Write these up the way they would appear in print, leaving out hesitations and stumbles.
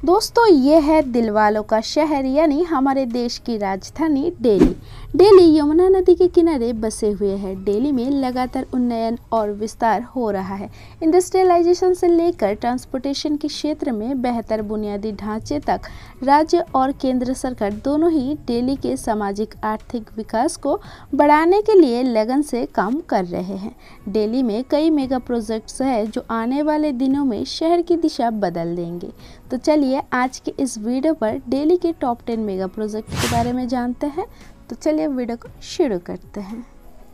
दोस्तों ये है दिलवालों का शहर यानी हमारे देश की राजधानी दिल्ली। दिल्ली यमुना नदी के किनारे बसे हुए है। दिल्ली में लगातार उन्नयन और विस्तार हो रहा है। इंडस्ट्रियलाइजेशन से लेकर ट्रांसपोर्टेशन के क्षेत्र में बेहतर बुनियादी ढांचे तक राज्य और केंद्र सरकार दोनों ही दिल्ली के सामाजिक आर्थिक विकास को बढ़ाने के लिए लगन से काम कर रहे हैं। दिल्ली में कई मेगा प्रोजेक्ट्स है जो आने वाले दिनों में शहर की दिशा बदल देंगे। तो चलिए आज के इस वीडियो पर दिल्ली के टॉप 10 मेगा प्रोजेक्ट के बारे में जानते हैं। तो चलिए वीडियो को शुरू करते हैं।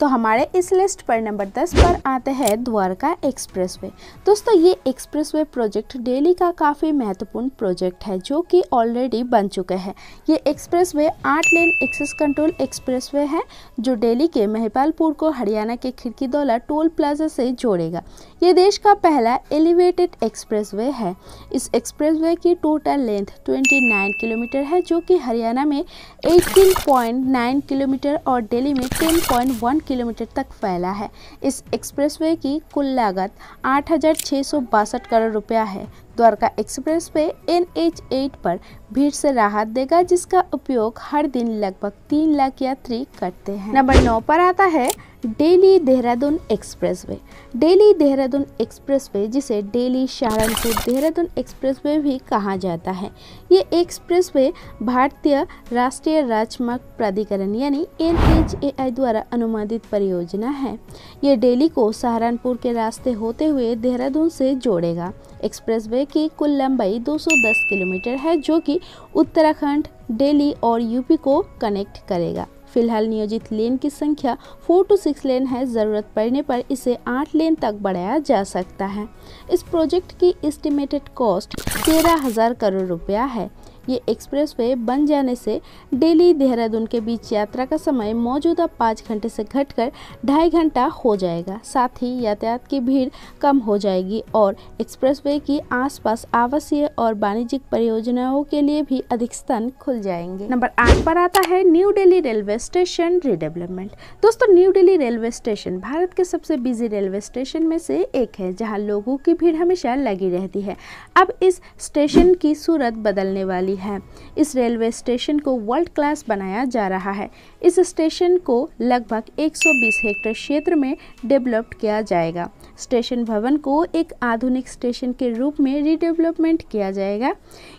तो हमारे इस लिस्ट पर नंबर 10 पर आते हैं द्वारका एक्सप्रेसवे। दोस्तों ये एक्सप्रेसवे प्रोजेक्ट दिल्ली का काफ़ी महत्वपूर्ण प्रोजेक्ट है जो कि ऑलरेडी बन चुका है। ये expressway 8 lane access control expressway है जो दिल्ली के महिपालपुर को हरियाणा के खिड़कीदौला टोल प्लाजा से जोड़ेगा। ये देश का पहला एलिवेटेड एक्सप्रेसवे है। इस एक्सप्रेसवे की टोटल लेंथ 29 किलोमीटर है जो कि हरियाणा में 18.9 किलोमीटर और दिल्ली में 10.1 किलोमीटर तक फैला है। इस एक्सप्रेसवे की कुल लागत 8,662 करोड़ रुपया है। द्वारका एक्सप्रेसवे NH8 पर भीड़ से राहत देगा जिसका उपयोग हर दिन लगभग 3 लाख यात्री करते हैं। नंबर 9 पर आता है दिल्ली देहरादून एक्सप्रेसवे। दिल्ली देहरादून एक्सप्रेसवे जिसे दिल्ली सहारनपुर देहरादून एक्सप्रेसवे भी कहा जाता है। ये एक्सप्रेसवे भारतीय राष्ट्रीय राजमार्ग प्राधिकरण यानी NHAI द्वारा अनुमोदित परियोजना है। ये दिल्ली को सहारनपुर के रास्ते होते हुए देहरादून से जोड़ेगा। एक्सप्रेसवे की कुल लंबाई 210 किलोमीटर है जो कि उत्तराखंड, दिल्ली और यूपी को कनेक्ट करेगा। फिलहाल नियोजित लेन की संख्या 4 to 6 लेन है। ज़रूरत पड़ने पर इसे 8 लेन तक बढ़ाया जा सकता है। इस प्रोजेक्ट की एस्टिमेटेड कॉस्ट 13,000 करोड़ रुपया है। ये एक्सप्रेसवे बन जाने से दिल्ली देहरादून के बीच यात्रा का समय मौजूदा 5 घंटे से घटकर 2.5 घंटा हो जाएगा। साथ ही यातायात की भीड़ कम हो जाएगी और एक्सप्रेसवे की आसपास आवासीय और वाणिज्यिक परियोजनाओं के लिए भी अधिक स्थान खुल जाएंगे। नंबर 8 पर आता है new Delhi railway station redevelopment. दोस्तों new Delhi railway station Bharat के सबसे बिजी रेलवे स्टेशन में से एक है जहाँ लोगों की भीड़ हमेशा लगी रहती है। अब इस स्टेशन की सूरत बदलने वाली है। इस रेलवे स्टेशन को वर्ल्ड क्लास बनाया जा रहा है। इस स्टेशन को लगभग 120 हेक्टेयर क्षेत्र में डेवलप किया जाएगा। स्टेशन भवन को एक आधुनिक स्टेशन के रूप में रीडेवलपमेंट किया जाएगा।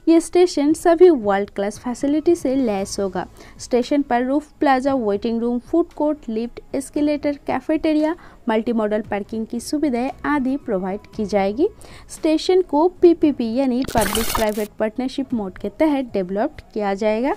ये स्टेशन सभी वर्ल्ड क्लास फैसिलिटी से लैस होगा। स्टेशन पर roof plaza, waiting room, food court, lift, escalator, cafeteria, multi modal parking की सुविधाएं आदि प्रोवाइड की जाएगी। स्टेशन को PPP यानी पब्लिक प्राइवेट पार्टनरशिप मोड के तहत डेवलप्ड किया जाएगा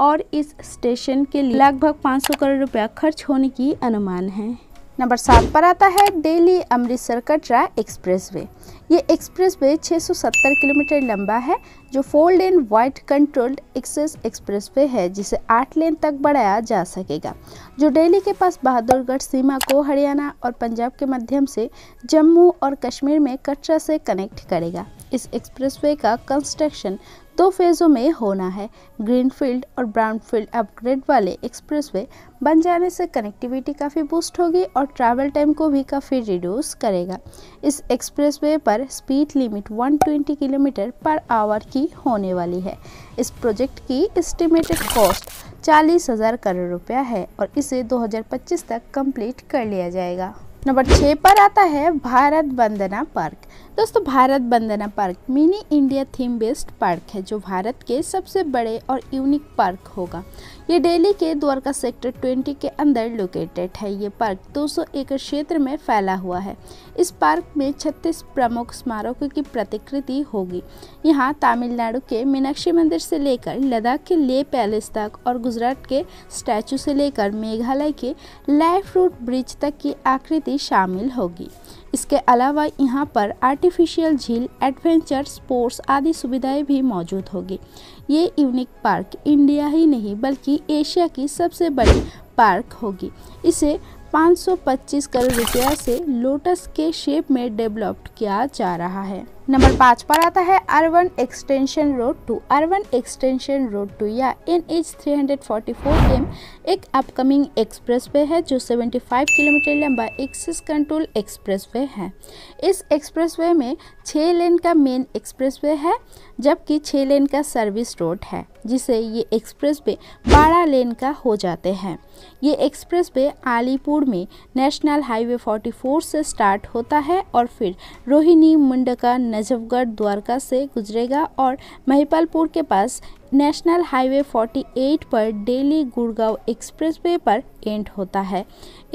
और इस स्टेशन के लिए लगभग 500 करोड़ रुपया खर्च होने की अनुमान है। नंबर 7 पर आता है दिल्ली अमृतसर कटरा एक्सप्रेसवे। ये एक्सप्रेसवे 670 किलोमीटर लंबा है जो 4 लेन वाइड कंट्रोल्ड एक्सेस एक्सप्रेसवे है जिसे 8 लेन तक बढ़ाया जा सकेगा जो दिल्ली के पास बहादुरगढ़ सीमा को हरियाणा और पंजाब के माध्यम से जम्मू और कश्मीर में कटरा से कनेक्ट करेगा। इस एक्सप्रेसवे का कंस्ट्रक्शन 2 फेज़ों में होना है। ग्रीनफील्ड और ब्राउनफील्ड अपग्रेड वाले एक्सप्रेसवे बन जाने से कनेक्टिविटी काफ़ी बूस्ट होगी और ट्रैवल टाइम को भी काफ़ी रिड्यूस करेगा। इस एक्सप्रेसवे पर speed limit 120 kilometre per hour की होने वाली है। इस प्रोजेक्ट की एस्टिमेटेड कॉस्ट 40,000 करोड़ रुपया है और इसे 2025 तक कंप्लीट कर लिया जाएगा। नंबर 6 पर आता है भारत वंदना पार्क। दोस्तों Bharat Vandana park mini India theme based park है जो भारत के सबसे बड़े और यूनिक पार्क होगा। ये दिल्ली के द्वारका सेक्टर 20 के अंदर लोकेटेड है। ये पार्क 200 एकड़ क्षेत्र में फैला हुआ है। इस पार्क में 36 प्रमुख स्मारकों की प्रतिकृति होगी। यहाँ तमिलनाडु के मीनाक्षी मंदिर से लेकर लद्दाख के ले पैलेस तक और गुजरात के स्टैचू से लेकर मेघालय के लाइफ रूट ब्रिज तक की आकृति शामिल होगी। इसके अलावा यहाँ पर आर्टिफिशियल झील, एडवेंचर स्पोर्ट्स आदि सुविधाएं भी मौजूद होगी। ये यूनिक पार्क इंडिया ही नहीं बल्कि एशिया की सबसे बड़ी पार्क होगी। इसे 525 करोड़ रुपया से लोटस के शेप में डेवलप्ड किया जा रहा है। नंबर 5 पर आता है urban extension road 2। Urban extension road 2 या NH 344M एक अपकमिंग एक्सप्रेसवे है जो 75 किलोमीटर लंबा एक्सेस कंट्रोल एक्सप्रेसवे है। इस एक्सप्रेसवे में 6 लेन का मेन एक्सप्रेसवे है जबकि 6 लेन का सर्विस रोड है, जिसे ये एक्सप्रेसवे 12 लेन का हो जाते हैं। ये एक्सप्रेसवे अलीपुर में नेशनल हाईवे 44 से स्टार्ट होता है और फिर रोहिणी, मुंडका, नजफगढ़, द्वारका से गुजरेगा और महिपालपुर के पास नेशनल हाईवे 48 पर दिल्ली गुड़गांव एक्सप्रेसवे पर एंड होता है।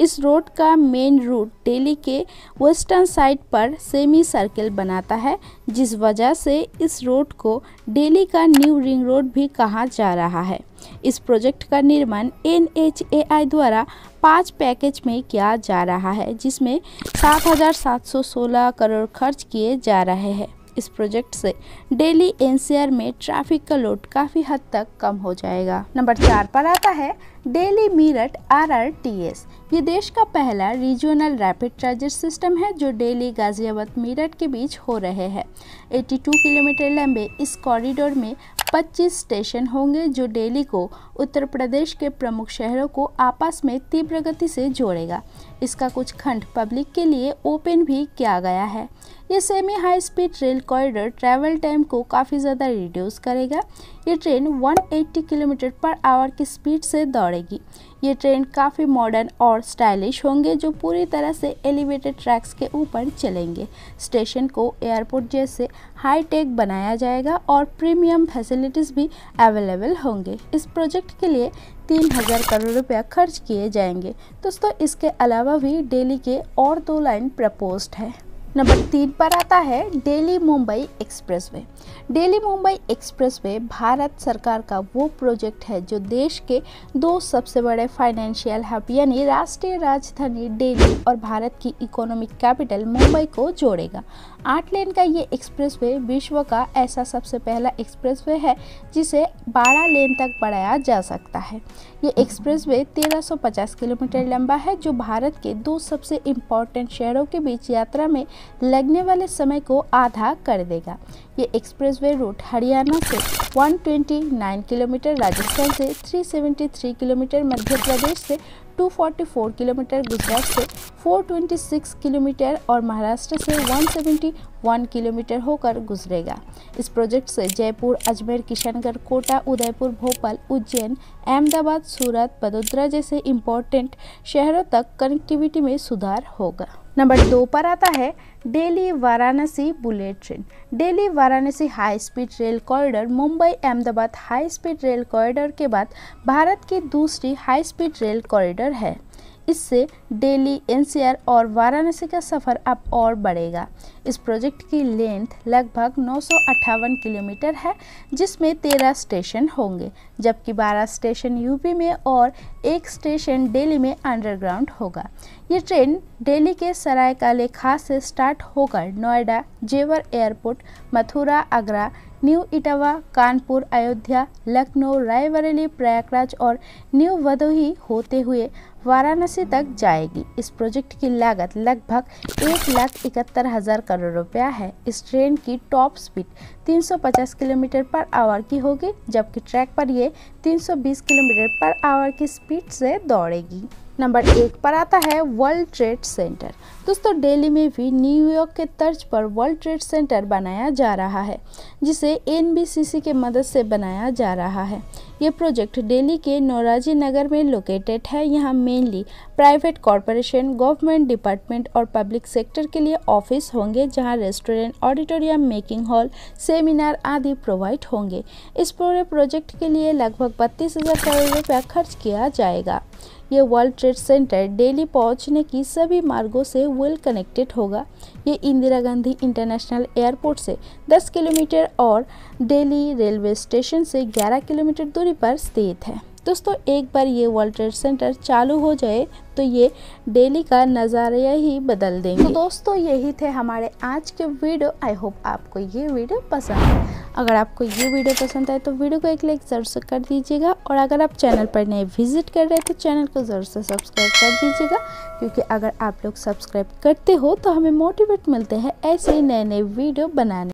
इस रोड का मेन रूट दिल्ली के वेस्टर्न साइड पर सेमी सर्किल बनाता है, जिस वजह से इस रोड को दिल्ली का न्यू रिंग रोड भी कहा जा रहा है। इस प्रोजेक्ट का निर्माण NHAI द्वारा 5 पैकेज में किया जा रहा है, जिसमें 7,716 करोड़ खर्च किए जा रहे हैं। इस प्रोजेक्ट से दिल्ली NCR में ट्रैफिक का लोड काफ़ी हद तक कम हो जाएगा। नंबर 4 पर आता है दिल्ली मीरठ RRTS। ये देश का पहला रीजनल रैपिड ट्रांजिट सिस्टम है जो दिल्ली, गाजियाबाद, मीरठ के बीच हो रहे हैं। 82 किलोमीटर लंबे इस कॉरिडोर में 25 स्टेशन होंगे जो दिल्ली को उत्तर प्रदेश के प्रमुख शहरों को आपस में तीव्र गति से जोड़ेगा। इसका कुछ खंड पब्लिक के लिए ओपन भी किया गया है। ये semi high speed rail corridor travel time को काफ़ी ज़्यादा रिड्यूस करेगा। ये ट्रेन 180 किलोमीटर पर आवर की स्पीड से दौड़ेगी। ये ट्रेन काफ़ी मॉडर्न और स्टाइलिश होंगे जो पूरी तरह से एलिवेटेड ट्रैक्स के ऊपर चलेंगे। स्टेशन को एयरपोर्ट जैसे हाई टेक बनाया जाएगा और प्रीमियम फैसिलिटीज़ भी अवेलेबल होंगे। इस प्रोजेक्ट के लिए 3,000 करोड़ रुपया खर्च किए जाएंगे। दोस्तों, इसके अलावा भी दिल्ली के और 2 लाइन प्रपोज्ड है। नंबर 3 पर आता है दिल्ली मुंबई एक्सप्रेसवे। दिल्ली मुंबई एक्सप्रेसवे भारत सरकार का वो प्रोजेक्ट है जो देश के 2 सबसे बड़े फाइनेंशियल हब यानी राष्ट्रीय राजधानी दिल्ली और भारत की इकोनॉमिक कैपिटल मुंबई को जोड़ेगा। 8 लेन का ये एक्सप्रेसवे विश्व का ऐसा सबसे पहला एक्सप्रेसवे है जिसे 12 लेन तक बढ़ाया जा सकता है। ये एक्सप्रेसवे 1350 किलोमीटर लंबा है जो भारत के 2 सबसे इम्पोर्टेंट शहरों के बीच यात्रा में लगने वाले समय को आधा कर देगा। ये एक्सप्रेसवे रूट हरियाणा से 129 किलोमीटर, राजस्थान से 373 किलोमीटर, मध्य प्रदेश से 244 किलोमीटर, गुजरात से 426 किलोमीटर और महाराष्ट्र से 171 किलोमीटर होकर गुजरेगा। इस प्रोजेक्ट से जयपुर, अजमेर, किशनगढ़, कोटा, उदयपुर, भोपाल, उज्जैन, अहमदाबाद, सूरत, वडोदरा जैसे इम्पोर्टेंट शहरों तक कनेक्टिविटी में सुधार होगा। नंबर 2 पर आता है Delhi Varanasi bullet train. Delhi Varanasi high speed rail corridor Mumbai Ahmedabad high speed rail corridor के बाद भारत की दूसरी हाई स्पीड रेल कॉरिडोर है। इससे दिल्ली, NCR और वाराणसी का सफ़र अब और बढ़ेगा। इस प्रोजेक्ट की लेंथ लगभग 958 किलोमीटर है जिसमें 13 स्टेशन होंगे, जबकि 12 स्टेशन यूपी में और 1 स्टेशन दिल्ली में अंडरग्राउंड होगा। ये ट्रेन दिल्ली के सराय काले खास से स्टार्ट होकर नोएडा, जेवर एयरपोर्ट, मथुरा, आगरा, न्यू इटावा, कानपुर, अयोध्या, लखनऊ, रायबरेली, प्रयागराज और न्यू भदोही होते हुए वाराणसी तक जाएगी। इस प्रोजेक्ट की लागत लगभग 1,71,000 करोड़ रुपया है। इस ट्रेन की top speed 350 kilometre per hour की होगी, जबकि ट्रैक पर ये 320 किलोमीटर पर आवर की स्पीड से दौड़ेगी। नंबर 1 पर आता है वर्ल्ड ट्रेड सेंटर। दोस्तों, दिल्ली में भी न्यूयॉर्क के तर्ज पर वर्ल्ड ट्रेड सेंटर बनाया जा रहा है जिसे NBCC के मदद से बनाया जा रहा है। ये प्रोजेक्ट दिल्ली के नौराजी नगर में लोकेटेड है। यहाँ mainly private corporation, government department और पब्लिक सेक्टर के लिए ऑफिस होंगे, जहाँ restaurant, auditorium, making hall, seminar आदि प्रोवाइड होंगे। इस पूरे प्रोजेक्ट के लिए लगभग 32,000 करोड़ रुपया खर्च किया जाएगा। ये वर्ल्ड ट्रेड सेंटर दिल्ली पहुंचने की सभी मार्गों से वेल कनेक्टेड होगा। ये इंदिरा गांधी इंटरनेशनल एयरपोर्ट से 10 किलोमीटर और दिल्ली रेलवे स्टेशन से 11 किलोमीटर दूरी पर स्थित है। दोस्तों एक बार ये वर्ल्ड ट्रेड सेंटर चालू हो जाए तो ये दिल्ली का नज़ारा ही बदल देंगे। तो दोस्तों यही थे हमारे आज के वीडियो। आई होप आपको ये वीडियो पसंद है। अगर आपको ये वीडियो पसंद आए तो वीडियो को एक लाइक ज़रूर से कर दीजिएगा, और अगर आप चैनल पर नए विजिट कर रहे हैं तो चैनल को ज़रूर से सब्सक्राइब कर दीजिएगा, क्योंकि अगर आप लोग सब्सक्राइब करते हो तो हमें मोटिवेट मिलते हैं ऐसे ही नए नए वीडियो बनाने।